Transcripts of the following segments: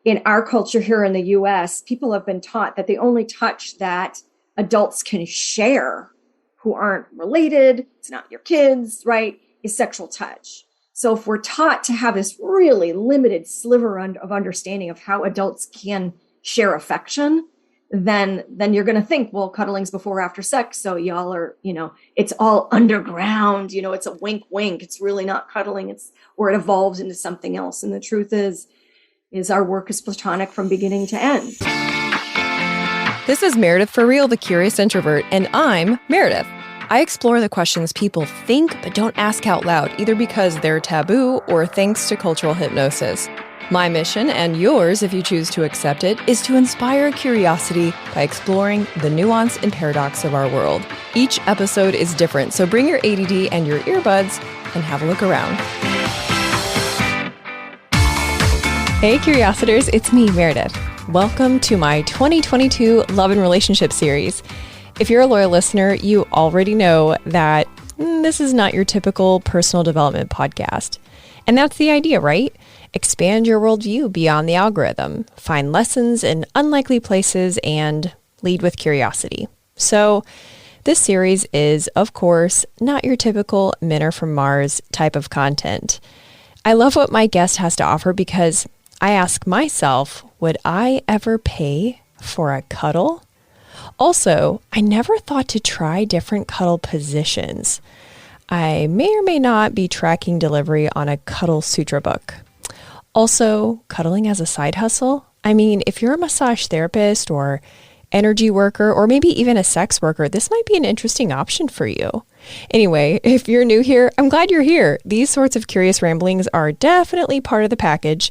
in our culture here in the US, people have been taught that the only touch that adults can share who aren't related, it's not your kids, right, is sexual touch. So if we're taught to have this really limited sliver of understanding of how adults can share affection, then you're going to think, well, cuddling's before or after sex. So y'all are, it's all underground, it's a wink, wink. It's really not cuddling. Or it evolves into something else. And the truth is our work is platonic from beginning to end. This is Meredith for Real, the Curious Introvert, and I'm Meredith. I explore the questions people think but don't ask out loud, either because they're taboo or thanks to cultural hypnosis. My mission, and yours if you choose to accept it, is to inspire curiosity by exploring the nuance and paradox of our world. Each episode is different, so bring your ADD and your earbuds and have a look around. Hey Curiositors, it's me, Meredith. Welcome to my 2022 Love and Relationship series. If you're a loyal listener, you already know that this is not your typical personal development podcast. And that's the idea, right? Expand your worldview beyond the algorithm, find lessons in unlikely places, and lead with curiosity. So this series is, of course, not your typical Men Are From Mars type of content. I love what my guest has to offer because I ask myself, would I ever pay for a cuddle? Also, I never thought to try different cuddle positions. I may or may not be tracking delivery on a Cuddle Sutra book. Also, cuddling as a side hustle? I mean, if you're a massage therapist or energy worker, or maybe even a sex worker, this might be an interesting option for you. Anyway, if you're new here, I'm glad you're here. These sorts of curious ramblings are definitely part of the package.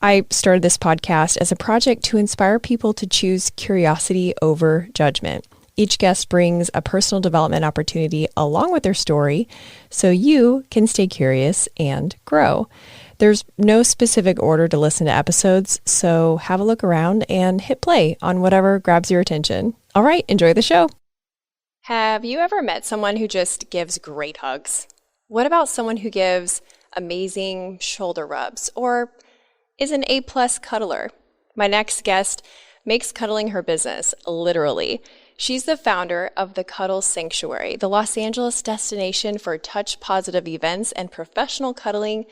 I started this podcast as a project to inspire people to choose curiosity over judgment. Each guest brings a personal development opportunity along with their story, so you can stay curious and grow. There's no specific order to listen to episodes, so have a look around and hit play on whatever grabs your attention. All right, enjoy the show. Have you ever met someone who just gives great hugs? What about someone who gives amazing shoulder rubs or is an A-plus cuddler? My next guest makes cuddling her business, literally. She's the founder of the Cuddle Sanctuary, the Los Angeles destination for touch-positive events and professional cuddling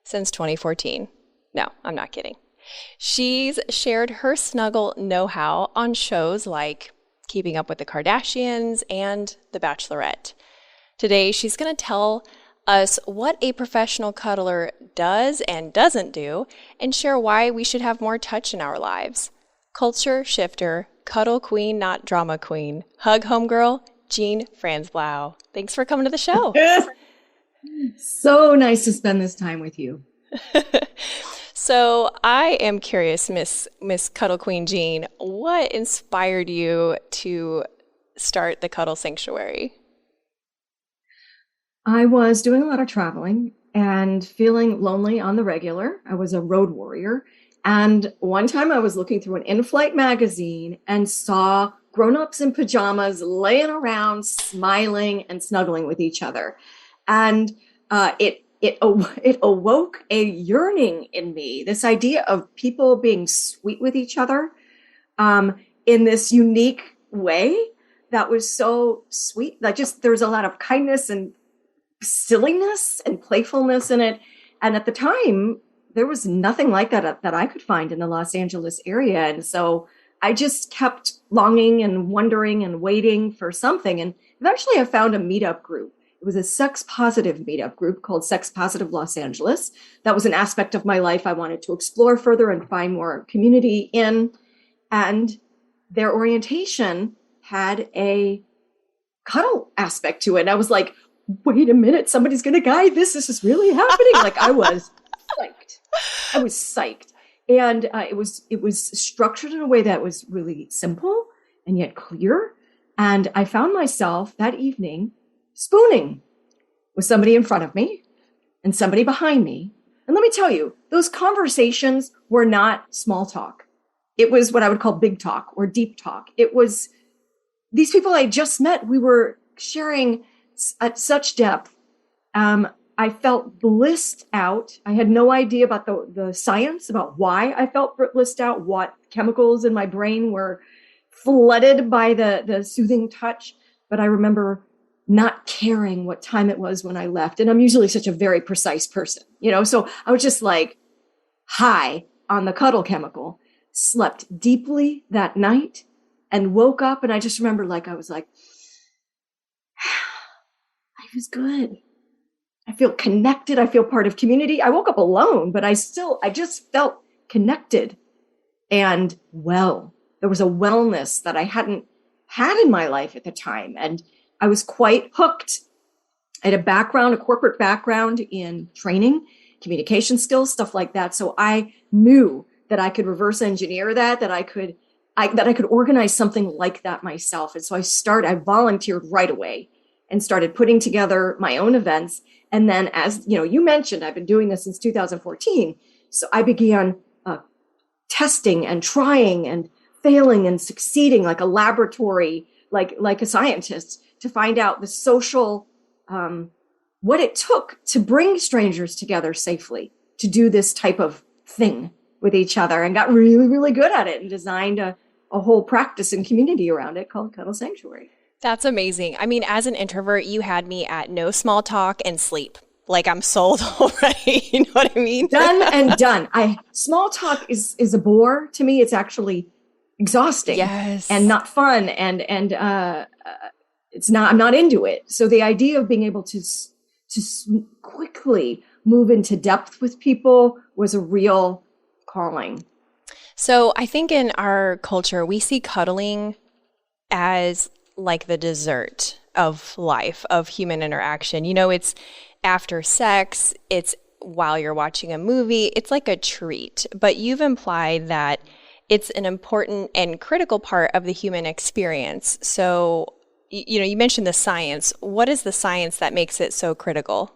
since 2014. No, I'm not kidding. She's shared her snuggle know-how on shows like Keeping Up with the Kardashians and The Bachelorette. Today, she's going to tell us what a professional cuddler does and doesn't do and share why we should have more touch in our lives. Culture shifter, cuddle queen, not drama queen, hug homegirl, Jean Franzblau. Thanks for coming to the show. So nice to spend this time with you. So I am curious, Miss Cuddle Queen Jean, what inspired you to start the Cuddle Sanctuary? I was doing a lot of traveling and feeling lonely on the regular. I was a road warrior. And one time I was looking through an in-flight magazine and saw grown-ups in pajamas laying around, smiling and snuggling with each other. And it awoke a yearning in me, this idea of people being sweet with each other in this unique way that was so sweet. Like just there's a lot of kindness and silliness and playfulness in it. And at the time, there was nothing like that I could find in the Los Angeles area. And so I just kept longing and wondering and waiting for something. And eventually I found a meetup group. It was a sex-positive meetup group called Sex Positive Los Angeles. That was an aspect of my life I wanted to explore further and find more community in. And their orientation had a cuddle aspect to it. And I was like, wait a minute, somebody's going to guide this. This is really happening. Like I was psyched. And it was structured in a way that was really simple and yet clear. And I found myself that evening spooning with somebody in front of me and somebody behind me. And let me tell you, those conversations were not small talk. It was what I would call big talk or deep talk. It was these people I just met. We were sharing at such depth I felt blissed out. I had no idea about the science, about why I felt blissed out, what chemicals in my brain were flooded by the soothing touch. But I remember not caring what time it was when I left. And I'm usually such a very precise person, so I was just like high on the cuddle chemical, slept deeply that night and woke up. And I just remember I was like, life is good. I feel connected. I feel part of community. I woke up alone, but I just felt connected and well. There was a wellness that I hadn't had in my life at the time. And I was quite hooked. I had a corporate background in training, communication skills, stuff like that. So I knew that I could reverse engineer that I could organize something like that myself. And so I volunteered right away and started putting together my own events. And then, as you mentioned, I've been doing this since 2014. So I began testing and trying and failing and succeeding like a laboratory, like a scientist, to find out the social, what it took to bring strangers together safely to do this type of thing with each other, and got really, really good at it and designed a whole practice and community around it called Cuddle Sanctuary. That's amazing. I mean, as an introvert, you had me at no small talk and sleep. Like, I'm sold already. You know what I mean? Done and done. Small talk is a bore to me. It's actually exhausting. Yes. And not fun. And it's not, I'm not into it. So the idea of being able to quickly move into depth with people was a real calling. So I think in our culture, we see cuddling as like the dessert of life, of human interaction. It's after sex, it's while you're watching a movie, it's like a treat. But you've implied that it's an important and critical part of the human experience. So, you mentioned the science. What is the science that makes it so critical?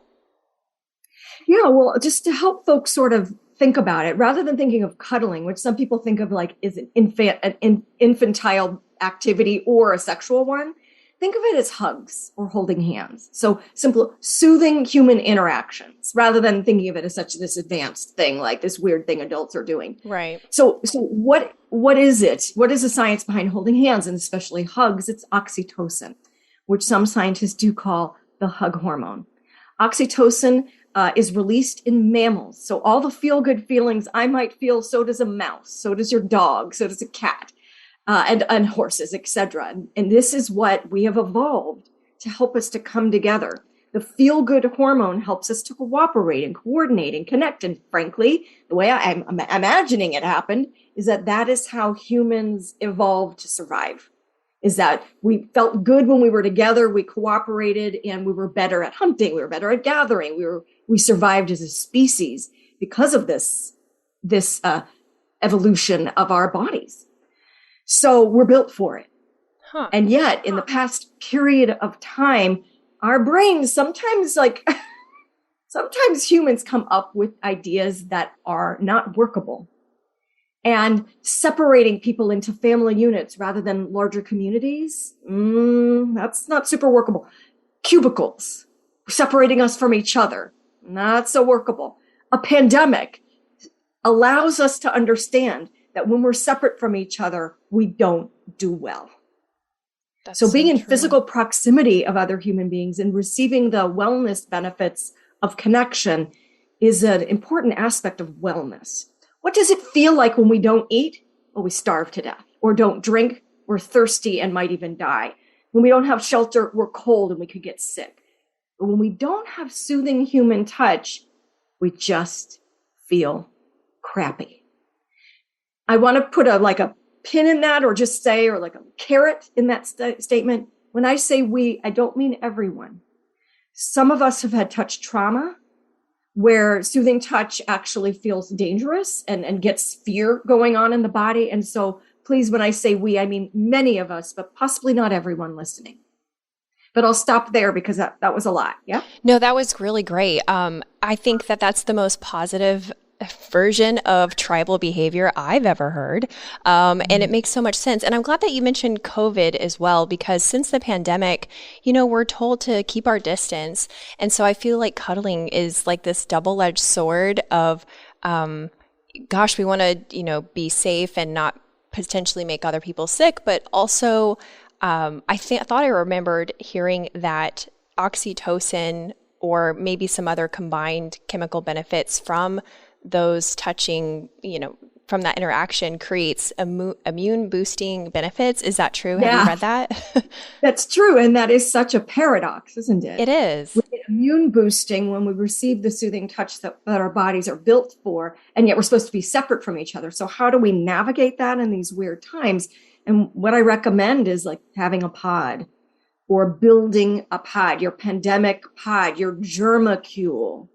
Yeah, well, just to help folks sort of think about it, rather than thinking of cuddling, which some people think of like is an infantile activity or a sexual one, think of it as hugs or holding hands. So simple, soothing human interactions, rather than thinking of it as such this advanced thing, like this weird thing adults are doing. Right. So what is it? What is the science behind holding hands, and especially hugs? It's oxytocin, which some scientists do call the hug hormone. Oxytocin is released in mammals. So all the feel-good feelings I might feel, so does a mouse, so does your dog, so does a cat. And horses, etc. And this is what we have evolved to help us to come together. The feel-good hormone helps us to cooperate and coordinate and connect. And frankly, the way I'm imagining it happened is that is how humans evolved to survive. Is that we felt good when we were together, we cooperated, and we were better at hunting, we were better at gathering, we survived as a species because of this evolution of our bodies. So we're built for it. Huh. And yet, in the past period of time, our brains sometimes humans come up with ideas that are not workable. And separating people into family units rather than larger communities, that's not super workable. Cubicles, separating us from each other, not so workable. A pandemic allows us to understand that when we're separate from each other, we don't do well. So being in physical proximity of other human beings and receiving the wellness benefits of connection is an important aspect of wellness. What does it feel like when we don't eat? Well, we starve to death. Or don't drink, we're thirsty and might even die. When we don't have shelter, we're cold and we could get sick. But when we don't have soothing human touch, we just feel crappy. I want to put a pin in that, or just say, or like a carrot in that statement. When I say we, I don't mean everyone. Some of us have had touch trauma where soothing touch actually feels dangerous and gets fear going on in the body. And so please, when I say we, I mean many of us, but possibly not everyone listening. But I'll stop there because that was a lot. Yeah. No, that was really great. I think that's the most positive version of tribal behavior I've ever heard. And it makes so much sense. And I'm glad that you mentioned COVID as well, because since the pandemic, we're told to keep our distance. And so I feel like cuddling is like this double-edged sword of, gosh, we want to, be safe and not potentially make other people sick. But also, I thought I remembered hearing that oxytocin or maybe some other combined chemical benefits from those touching, from that interaction creates immune boosting benefits. Is that true? Yeah. Have you read that? That's true. And that is such a paradox, isn't it? It is. We get immune boosting when we receive the soothing touch that our bodies are built for, and yet we're supposed to be separate from each other. So how do we navigate that in these weird times? And what I recommend is like having a pod or building a pod, your pandemic pod, your germacule.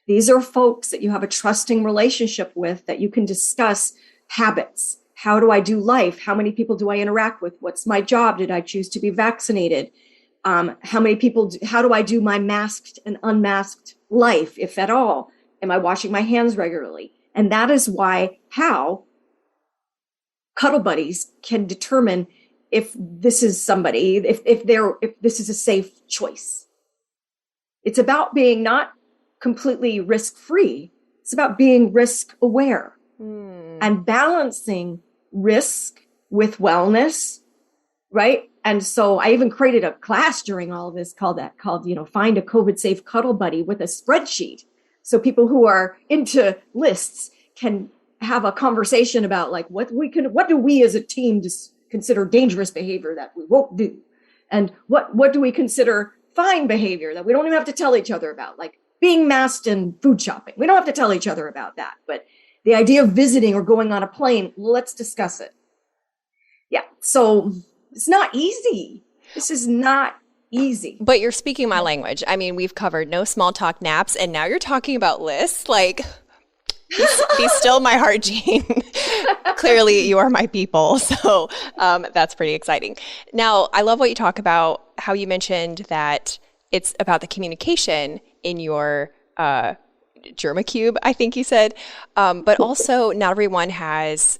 These are folks that you have a trusting relationship with that you can discuss habits. How do I do life? How many people do I interact with? What's my job? Did I choose to be vaccinated? How many people, how do I do my masked and unmasked life, if at all? Am I washing my hands regularly? And that is how cuddle buddies can determine if this is somebody, if this is a safe choice. It's about being not completely risk-free. It's about being risk-aware and balancing risk with wellness, right? And so I even created a class during all of this called Find a COVID-Safe Cuddle Buddy with a spreadsheet. So people who are into lists can have a conversation about like what do we as a team just consider dangerous behavior that we won't do? And what do we consider fine behavior that we don't even have to tell each other about? Like being masked and food shopping. We don't have to tell each other about that. But the idea of visiting or going on a plane, let's discuss it. Yeah. So it's not easy. This is not easy. But you're speaking my language. I mean, we've covered no small talk naps, and now you're talking about lists. Like, be still my heart, Jean. Clearly, you are my people. So that's pretty exciting. Now, I love what you talk about, how you mentioned that it's about the communication in your germacube, I think you said. But also, not everyone has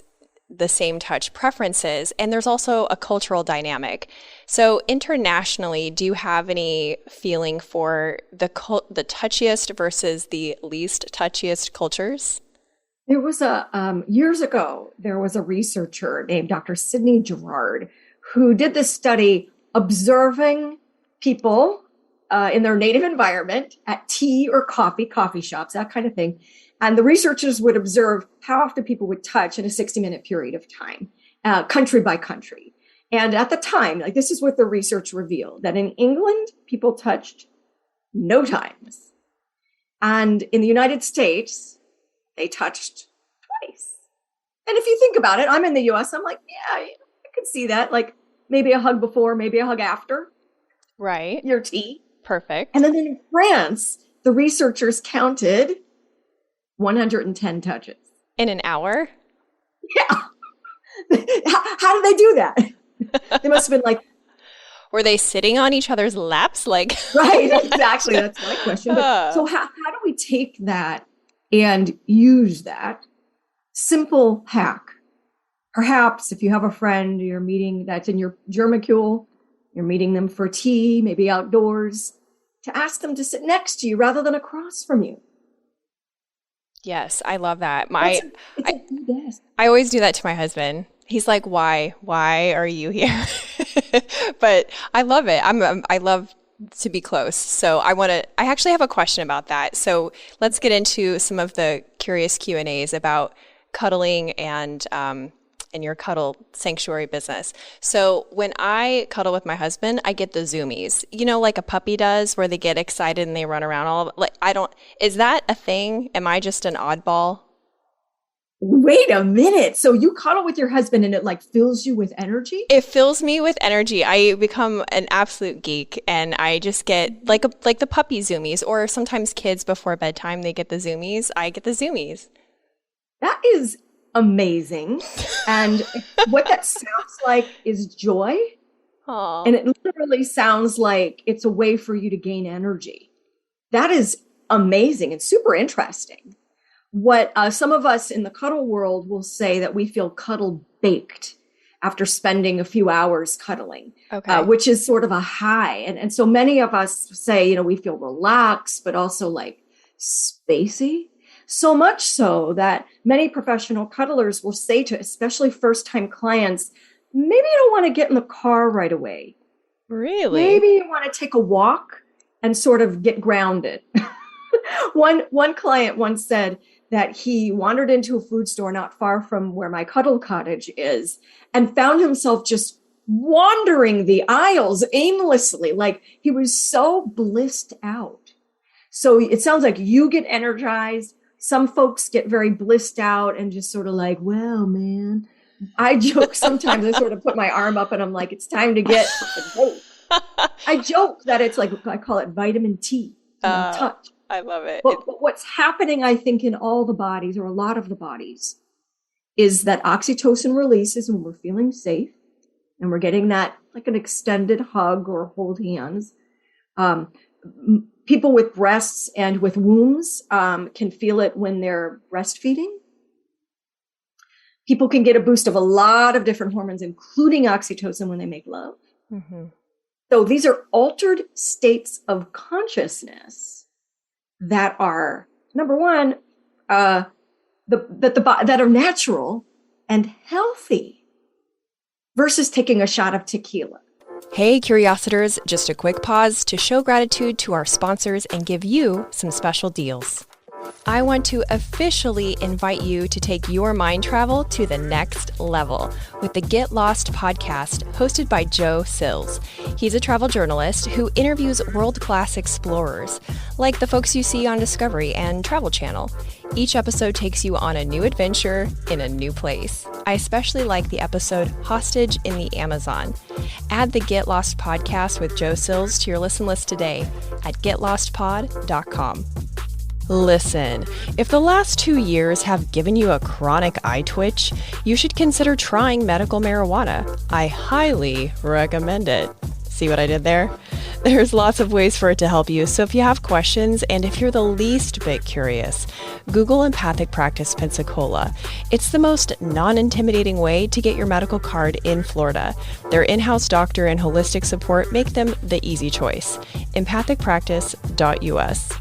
the same touch preferences. And there's also a cultural dynamic. So internationally, do you have any feeling for the touchiest versus the least touchiest cultures? There was years ago, there was a researcher named Dr. Sidney Gerard who did this study observing people in their native environment at tea or coffee shops, that kind of thing. And the researchers would observe how often people would touch in a 60-minute period of time, country by country. And at the time, like this is what the research revealed, that in England, people touched no times. And in the United States, they touched twice. And if you think about it, I'm in the US, I'm like, yeah, I could see that. Like maybe a hug before, maybe a hug after. Right. Your tea. Perfect. And then in France, the researchers counted 110 touches. In an hour? Yeah. How did they do that? They must have been like... Were they sitting on each other's laps? Like, right, exactly. That's my question. But, so how do we take that and use that simple hack? Perhaps if you have a friend you're meeting that's in your germacule, you're meeting them for tea, maybe outdoors, to ask them to sit next to you rather than across from you. Yes, I love that. I always do that to my husband. He's like, "Why? Why are you here?" But I love it. I love to be close. So I actually have a question about that. So let's get into some of the curious Q&As about cuddling and your Cuddle Sanctuary business. So when I cuddle with my husband, I get the zoomies, like a puppy does, where they get excited and they run around is that a thing? Am I just an oddball? Wait a minute. So you cuddle with your husband and it like fills you with energy? It fills me with energy. I become an absolute geek and I just get like the puppy zoomies, or sometimes kids before bedtime, they get the zoomies. I get the zoomies. That is amazing. And what that sounds like is joy. Aww. And it literally sounds like it's a way for you to gain energy. That is amazing and super interesting. what some of us in the cuddle world will say that we feel cuddle baked after spending a few hours cuddling, which is sort of a high. And so many of us say, we feel relaxed, but also like spacey. So much so that many professional cuddlers will say to especially first-time clients, maybe you don't want to get in the car right away. Really? Maybe you want to take a walk and sort of get grounded. One client once said that he wandered into a food store not far from where my cuddle cottage is and found himself just wandering the aisles aimlessly, like he was so blissed out. So it sounds like you get energized. Some folks get very blissed out and just sort of like, well, man, I joke sometimes. I sort of put my arm up and I'm like, it's time to get a dose. I joke that it's like, I call it vitamin T, touch. I love it. But what's happening, I think, in all the bodies or a lot of the bodies is that oxytocin releases when we're feeling safe and we're getting that like an extended hug or hold hands. People with breasts and with wombs can feel it when they're breastfeeding. People can get a boost of a lot of different hormones, including oxytocin, when they make love. Mm-hmm. So these are altered states of consciousness that are, number one, that are natural and healthy versus taking a shot of tequila. Hey, Curiositors, just a quick pause to show gratitude to our sponsors and give you some special deals. I want to officially invite you to take your mind travel to the next level with the Get Lost podcast hosted by Joe Sills. He's a travel journalist who interviews world-class explorers, like the folks you see on Discovery and Travel Channel. Each episode takes you on a new adventure in a new place. I especially like the episode Hostage in the Amazon. Add the Get Lost podcast with Joe Sills to your listen list today at getlostpod.com. Listen, if the last 2 years have given you a chronic eye twitch, you should consider trying medical marijuana. I highly recommend it. See what I did there? There's lots of ways for it to help you, so if you have questions and if you're the least bit curious, Google Empathic Practice Pensacola. It's the most non-intimidating way to get your medical card in Florida. Their in-house doctor and holistic support make them the easy choice. empathicpractice.us.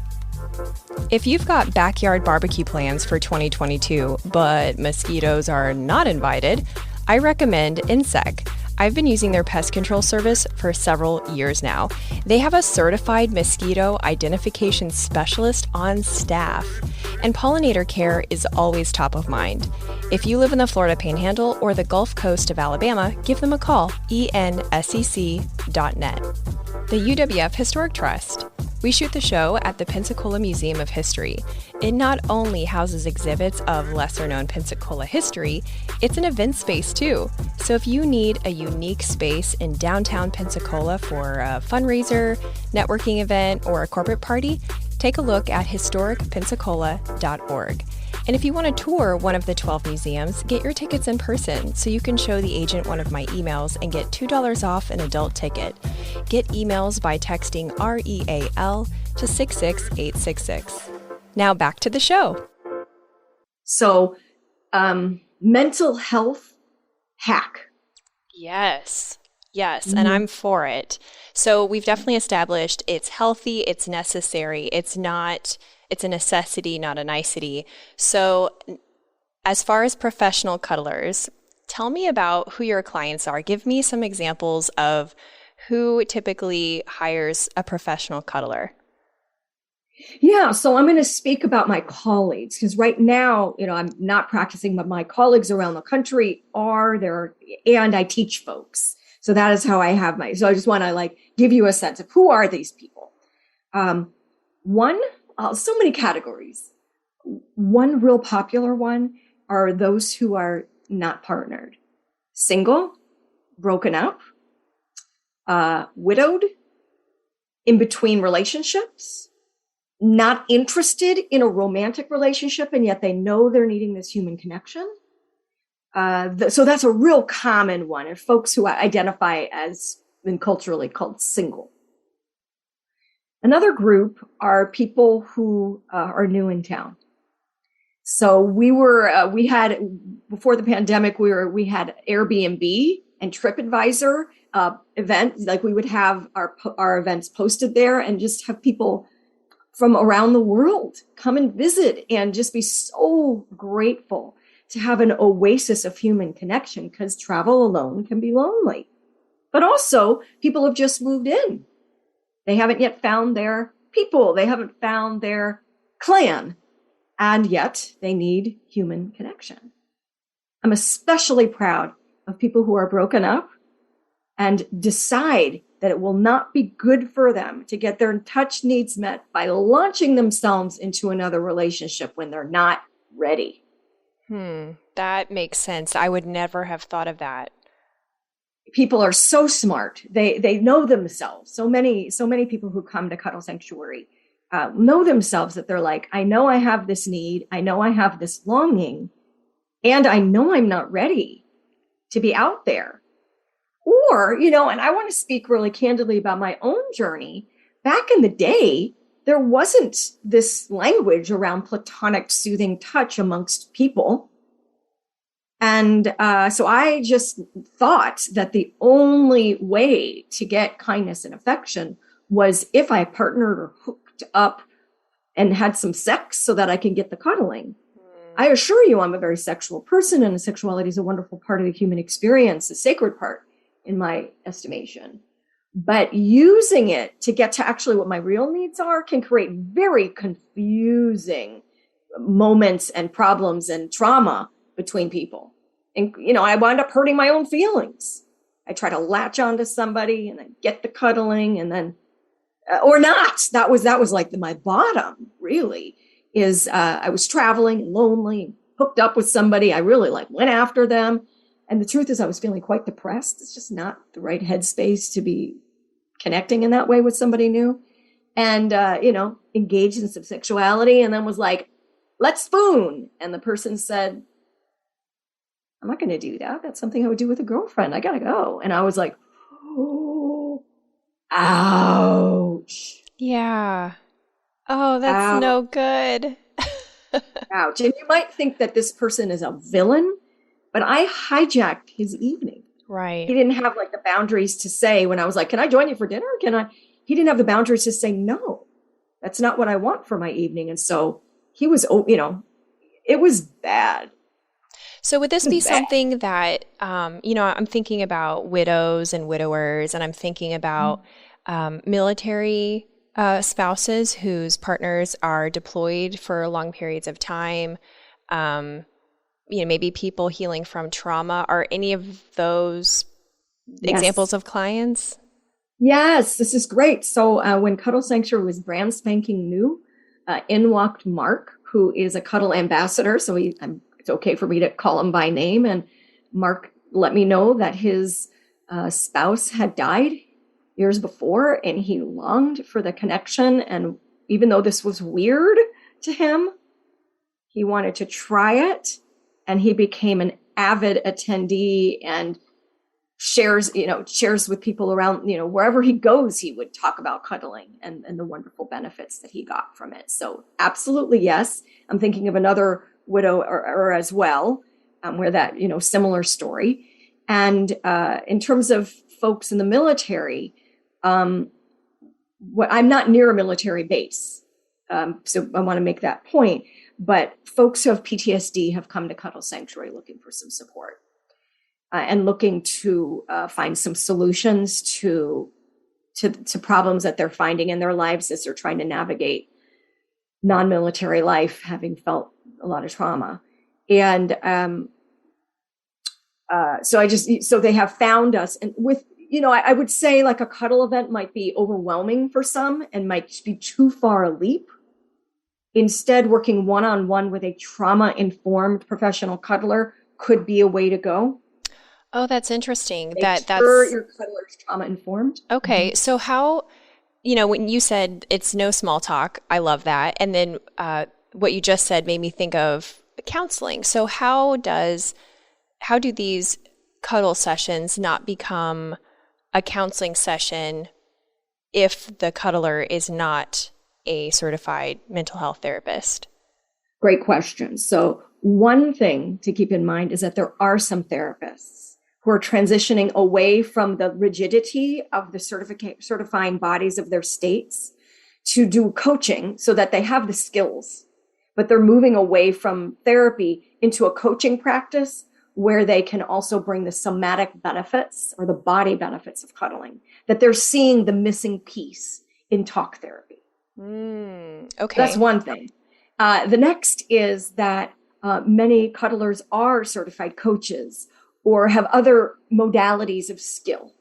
If you've got backyard barbecue plans for 2022, but mosquitoes are not invited, I recommend Insect. I've been using their pest control service for several years now. They have a certified mosquito identification specialist on staff, and pollinator care is always top of mind. If you live in the Florida Panhandle or the Gulf Coast of Alabama, give them a call, ensec.net. The UWF Historic Trust. We shoot the show at the Pensacola Museum of History. It not only houses exhibits of lesser-known Pensacola history, it's an event space too. So if you need a unique space in downtown Pensacola for a fundraiser, networking event, or a corporate party, take a look at historicpensacola.org. And if you want to tour one of the 12 museums, get your tickets in person so you can show the agent one of my emails and get $2 off an adult ticket. Get emails by texting REAL to 66866. Now back to the show. So, mental health hack. Yes. And I'm for it. So we've definitely established it's healthy, it's necessary, it's a necessity, not a nicety. So as far as professional cuddlers, tell me about who your clients are. Give me some examples of who typically hires a professional cuddler. Yeah, so I'm going to speak about my colleagues because right now, I'm not practicing, but my colleagues around the country are there, and I teach folks. So that is how I have so I just want to give you a sense of who are these people. So many categories. One real popular one are those who are not partnered, single, broken up, widowed, in between relationships, not interested in a romantic relationship, and yet they know they're needing this human connection. So that's a real common one, and folks who identify as been culturally called single. Another group are people who are new in town. So we had, before the pandemic, we had Airbnb and TripAdvisor events. Like we would have our events posted there and just have people from around the world come and visit and just be so grateful to have an oasis of human connection, because travel alone can be lonely. But also, people have just moved in. They haven't yet found their people. They haven't found their clan. And yet they need human connection. I'm especially proud of people who are broken up and decide that it will not be good for them to get their touch needs met by launching themselves into another relationship when they're not ready. That makes sense. I would never have thought of that. People are so smart. They know themselves. So many people who come to Cuddle Sanctuary know themselves, that they're like, I know I have this need. I know I have this longing, and I know I'm not ready to be out there. Or, and I want to speak really candidly about my own journey. Back in the day, there wasn't this language around platonic soothing touch amongst people. And so I just thought that the only way to get kindness and affection was if I partnered or hooked up and had some sex so that I can get the cuddling. I assure you, I'm a very sexual person, and sexuality is a wonderful part of the human experience, a sacred part in my estimation. But using it to get to actually what my real needs are can create very confusing moments and problems and trauma between people. And, I wound up hurting my own feelings. I try to latch onto somebody and then get the cuddling, and then, or not. That was like my bottom, really, is I was traveling and lonely, hooked up with somebody. I really went after them. And the truth is I was feeling quite depressed. It's just not the right headspace to be connecting in that way with somebody new. And, engaged in some sexuality, and then was like, let's spoon. And the person said, I'm not going to do that. That's something I would do with a girlfriend. I got to go. And I was like, oh, ouch. Yeah. Oh, that's ouch. no good. Ouch. And you might think that this person is a villain, but I hijacked his evening. Right. He didn't have the boundaries to say, when I was like, can I join you for dinner? He didn't have the boundaries to say, no, that's not what I want for my evening. And so he was, it was bad. So would this be something that, I'm thinking about widows and widowers, and I'm thinking about military spouses whose partners are deployed for long periods of time, maybe people healing from trauma. Are any of those examples of clients? Yes, this is great. So when Cuddle Sanctuary was brand spanking new, in walked Mark, who is a Cuddle ambassador. So it's okay for me to call him by name. And Mark let me know that his spouse had died years before, and he longed for the connection. And even though this was weird to him, he wanted to try it. And he became an avid attendee and shares with people around, wherever he goes, he would talk about cuddling and the wonderful benefits that he got from it. So absolutely, yes. I'm thinking of another widow or as well, where that, similar story. And in terms of folks in the military, I'm not near a military base. So I want to make that point. But folks who have PTSD have come to Cuddle Sanctuary looking for some support and looking to find some solutions to problems that they're finding in their lives as they're trying to navigate non-military life, having felt a lot of trauma. And so they have found us. And with, I would say a cuddle event might be overwhelming for some and might be too far a leap. Instead, working one-on-one with a trauma-informed professional cuddler could be a way to go. Oh, that's interesting. Make sure your cuddler's trauma-informed. Okay, so how, when you said it's no small talk, I love that. And then what you just said made me think of counseling. So how do these cuddle sessions not become a counseling session if the cuddler is not a certified mental health therapist? Great question. So one thing to keep in mind is that there are some therapists who are transitioning away from the rigidity of the certifying bodies of their states to do coaching so that they have the skills, but they're moving away from therapy into a coaching practice where they can also bring the somatic benefits or the body benefits of cuddling, that they're seeing the missing piece in talk therapy. Okay. That's one thing. The next is that many cuddlers are certified coaches or have other modalities of skill.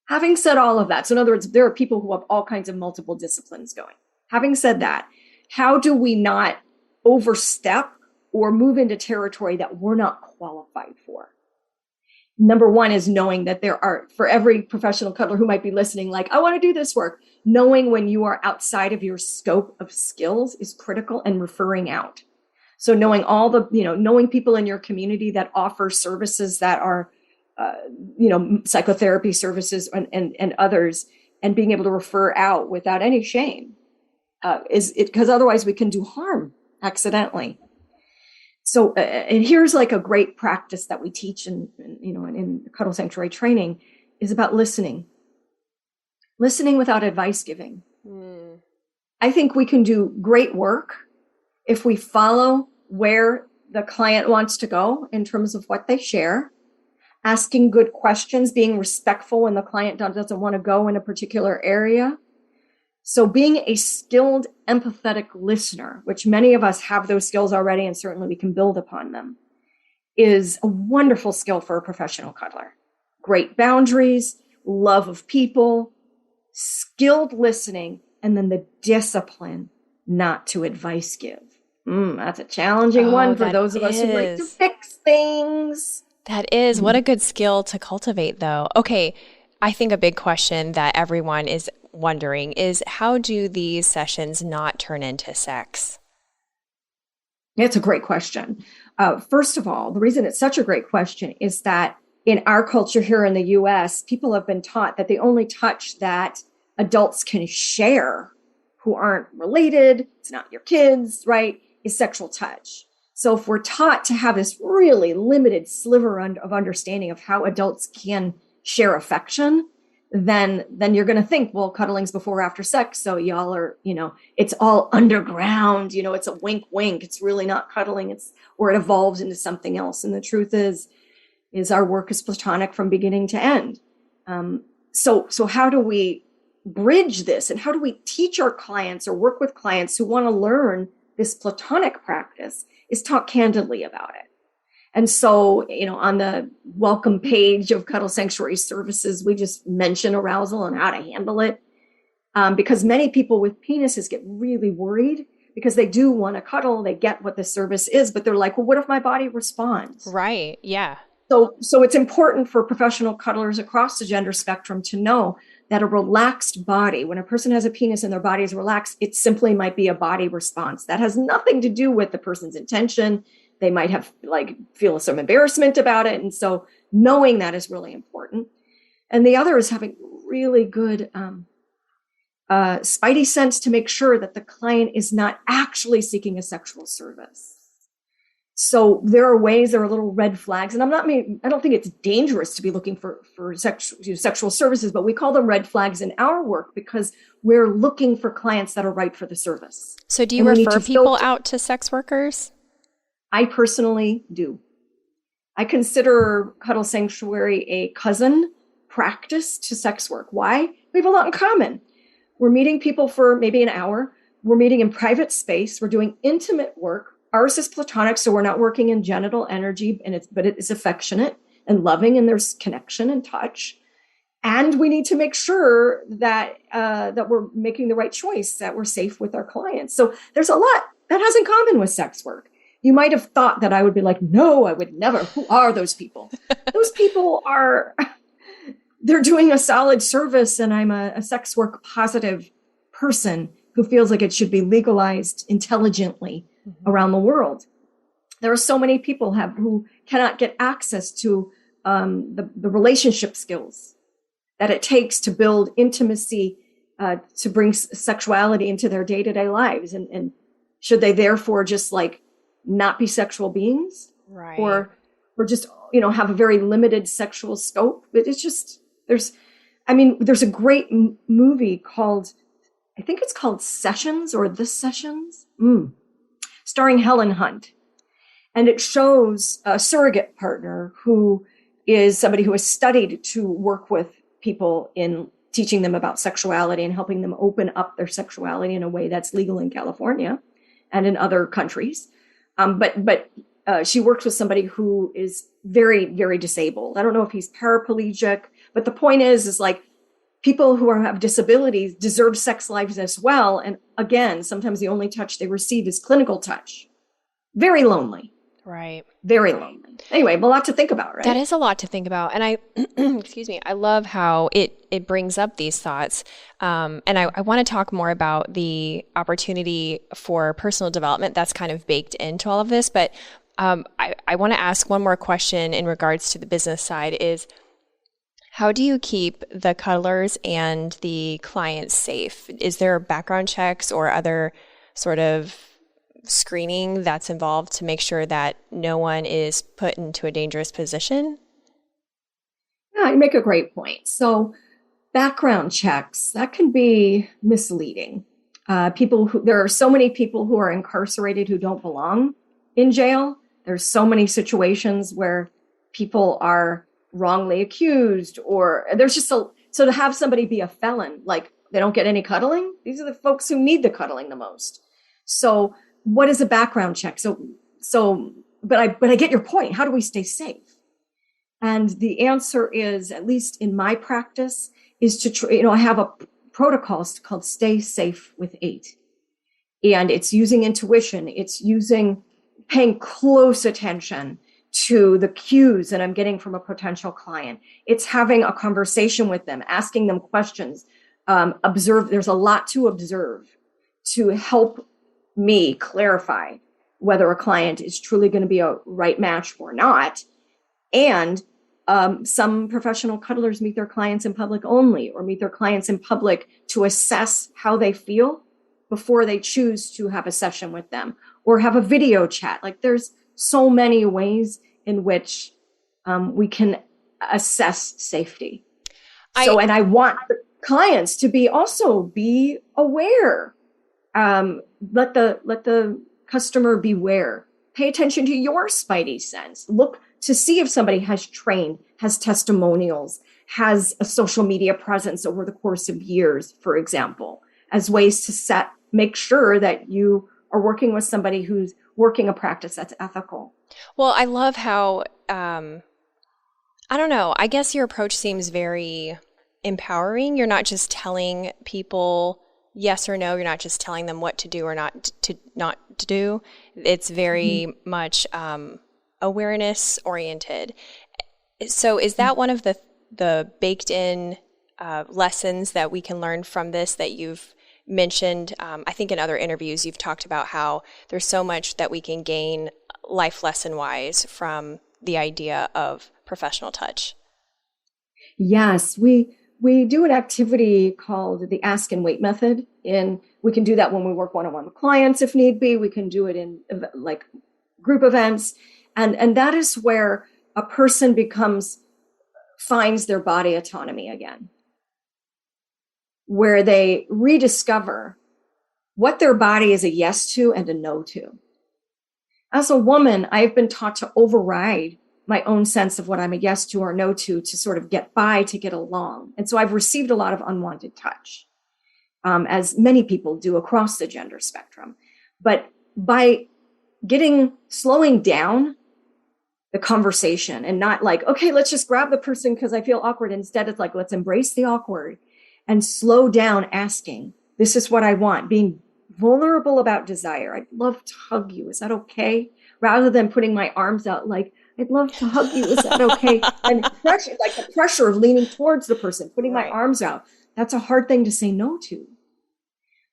Having said all of that, so in other words, there are people who have all kinds of multiple disciplines going. Having said that, how do we not overstep or move into territory that we're not qualified for? Number one is knowing that there are, for every professional cuddler who might be listening, like, I want to do this work, knowing when you are outside of your scope of skills is critical, and referring out. So knowing all the, knowing people in your community that offer services that are, psychotherapy services and others, and being able to refer out without any shame, because otherwise we can do harm accidentally. So, and here's like a great practice that we teach in Cuddle Sanctuary training is about listening without advice giving. I think we can do great work if we follow where the client wants to go in terms of what they share, asking good questions, being respectful when the client doesn't want to go in a particular area. So being a skilled, empathetic listener, which many of us have those skills already, and certainly we can build upon them, is a wonderful skill for a professional cuddler. Great boundaries, love of people, skilled listening, and then the discipline not to advice give. That's a challenging one for those of us who like to fix things. That is. What a good skill to cultivate, though. Okay, I think a big question that everyone is wondering is, how do these sessions not turn into sex? It's a great question. First of all, the reason it's such a great question is that in our culture here in the US, people have been taught that the only touch that adults can share who aren't related, it's not your kids, right, is sexual touch. So if we're taught to have this really limited sliver of understanding of how adults can share affection, then you're going to think, well, cuddling's before or after sex. So y'all are, it's all underground, it's a wink, wink. It's really not cuddling. Or it evolves into something else. And the truth is our work is platonic from beginning to end. So how do we bridge this? And how do we teach our clients or work with clients who want to learn this platonic practice, is talk candidly about it. And so, on the welcome page of Cuddle Sanctuary services, we just mention arousal and how to handle it. Because many people with penises get really worried because they do want to cuddle. They get what the service is, but they're like, well, what if my body responds? Right. Yeah. So it's important for professional cuddlers across the gender spectrum to know that a relaxed body, when a person has a penis and their body is relaxed, it simply might be a body response. That has nothing to do with the person's intention. They might have feel some embarrassment about it. And so knowing that is really important. And the other is having really good spidey sense to make sure that the client is not actually seeking a sexual service. So there are little red flags, and I don't think it's dangerous to be looking for sexual services, but we call them red flags in our work because we're looking for clients that are right for the service. So do you refer people out to sex workers? I personally do. I consider Cuddle Sanctuary a cousin practice to sex work. Why? We have a lot in common. We're meeting people for maybe an hour. We're meeting in private space. We're doing intimate work. Ours is platonic, so we're not working in genital energy, but it is affectionate and loving, and there's connection and touch. And we need to make sure that we're making the right choice, that we're safe with our clients. So there's a lot that has in common with sex work. You might have thought that I would be like, no, I would never. Who are those people? Those people they're doing a solid service, and I'm a sex work positive person who feels like it should be legalized intelligently around the world. There are so many people who cannot get access to the relationship skills that it takes to build intimacy, to bring sexuality into their day-to-day lives. And Should they therefore just like not be sexual beings? Right. Or just, have a very limited sexual scope? It's just, there's a great movie called, I think it's called Sessions or The Sessions, starring Helen Hunt. And it shows a surrogate partner who is somebody who has studied to work with people in teaching them about sexuality and helping them open up their sexuality in a way that's legal in California and in other countries. But she works with somebody who is very, very disabled. I don't know if he's paraplegic, but the point is like people who have disabilities deserve sex lives as well. And again, sometimes the only touch they receive is clinical touch. Very lonely. Right. Very lonely. Anyway, a lot to think about, right? That is a lot to think about. And I, excuse me, I love how it brings up these thoughts. And I want to talk more about the opportunity for personal development that's kind of baked into all of this. But I want to ask one more question in regards to the business side is, how do you keep the cuddlers and the clients safe? Is there background checks or other sort of screening that's involved to make sure that no one is put into a dangerous position? Yeah, you make a great point. So background checks, that can be misleading. There are so many people who are incarcerated who don't belong in jail. There's so many situations where people are wrongly accused, or there's just so to have somebody be a felon, like they don't get any cuddling. These are the folks who need the cuddling the most. So what is a background check? But I get your point. How do we stay safe? And the answer is, at least in my practice, is to, I have a protocol called Stay Safe with 8. And it's using intuition. It's paying close attention to the cues that I'm getting from a potential client. It's having a conversation with them, asking them questions, observe. There's a lot to observe to help me clarify whether a client is truly going to be a right match or not. And some professional cuddlers meet their clients in public only, or meet their clients in public to assess how they feel before they choose to have a session with them, or have a video chat. Like there's so many ways in which we can assess safety. And I want the clients to be aware. Let the customer beware. Pay attention to your spidey sense. Look to see if somebody has trained, has testimonials, has a social media presence over the course of years, for example, as ways to make sure that you are working with somebody who's working a practice that's ethical. Well, I love how, I don't know, I guess your approach seems very empowering. You're not just telling people yes or no. You're not just telling them what to do or not to do. It's very much awareness oriented. So is that one of the baked in lessons that we can learn from this that you've mentioned? I think in other interviews you've talked about how there's so much that we can gain life lesson wise from the idea of professional touch. Yes, we do an activity called the ask and wait method. We can do that when we work one-on-one with clients if need be. We can do it in like group events. And that is where a person finds their body autonomy again, where they rediscover what their body is a yes to and a no to. As a woman, I've been taught to override my own sense of what I'm a yes to or no to sort of get by, to get along. And so I've received a lot of unwanted touch, as many people do across the gender spectrum. But by slowing down the conversation and not like, okay, let's just grab the person because I feel awkward. Instead, it's like, let's embrace the awkward and slow down asking, this is what I want, being vulnerable about desire. I'd love to hug you. Is that okay? Rather than putting my arms out like, I'd love to hug you. Is that okay? And pressure, like the pressure of leaning towards the person, putting my arms out. That's a hard thing to say no to.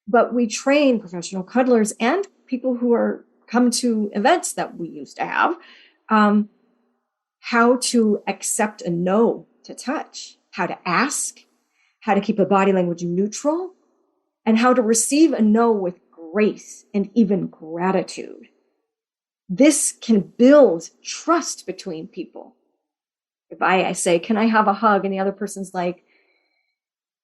But we train professional cuddlers and people who come to events that we used to have, how to accept a no to touch, how to ask, how to keep the body language neutral, and how to receive a no with grace, and even gratitude. This can build trust between people. If I say, can I have a hug? And the other person's like,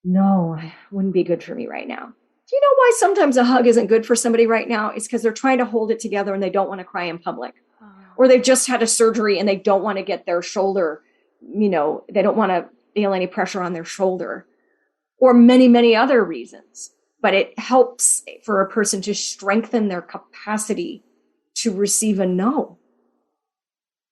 no, it wouldn't be good for me right now. Do you know why sometimes a hug isn't good for somebody right now? It's because they're trying to hold it together and they don't want to cry in public. Or they've just had a surgery and they don't want to get their shoulder, they don't want to feel any pressure on their shoulder. Or many, many other reasons. But it helps for a person to strengthen their capacity to receive a no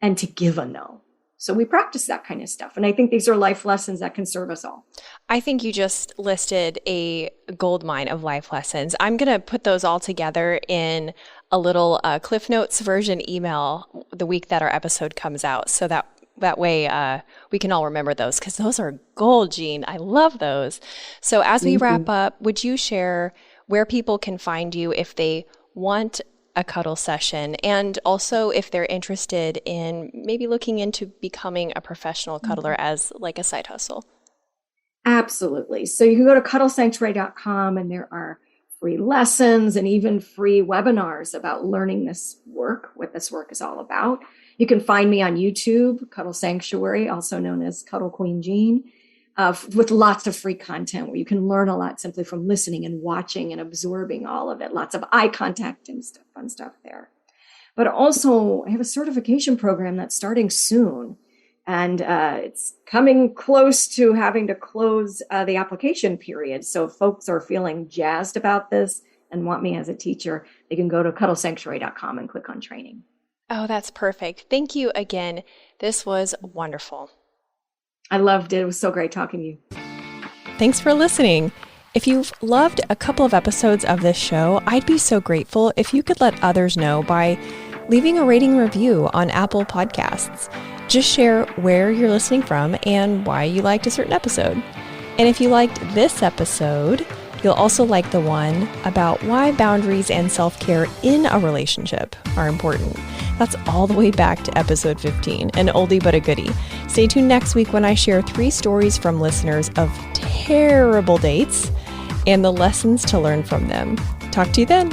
and to give a no. So we practice that kind of stuff. And I think these are life lessons that can serve us all. I think you just listed a gold mine of life lessons. I'm going to put those all together in a little Cliff Notes version email the week that our episode comes out. So that way we can all remember those, because those are gold, Jean. I love those. So as we wrap up, would you share where people can find you if they want a cuddle session, and also if they're interested in maybe looking into becoming a professional cuddler as like a side hustle? Absolutely. So you can go to cuddlesanctuary.com, and there are free lessons and even free webinars about learning this work, what this work is all about. You can find me on YouTube, Cuddle Sanctuary, also known as Cuddle Queen Jean, with lots of free content where you can learn a lot simply from listening and watching and absorbing all of it. Lots of eye contact and stuff, fun stuff there. But also, I have a certification program that's starting soon. And it's coming close to having to close the application period. So if folks are feeling jazzed about this and want me as a teacher, they can go to cuddlesanctuary.com and click on training. Oh, that's perfect. Thank you again. This was wonderful. I loved it. It was so great talking to you. Thanks for listening. If you've loved a couple of episodes of this show, I'd be so grateful if you could let others know by leaving a rating review on Apple Podcasts. Just share where you're listening from and why you liked a certain episode. And if you liked this episode, you'll also like the one about why boundaries and self-care in a relationship are important. That's all the way back to episode 15, an oldie but a goodie. Stay tuned next week when I share 3 stories from listeners of terrible dates and the lessons to learn from them. Talk to you then.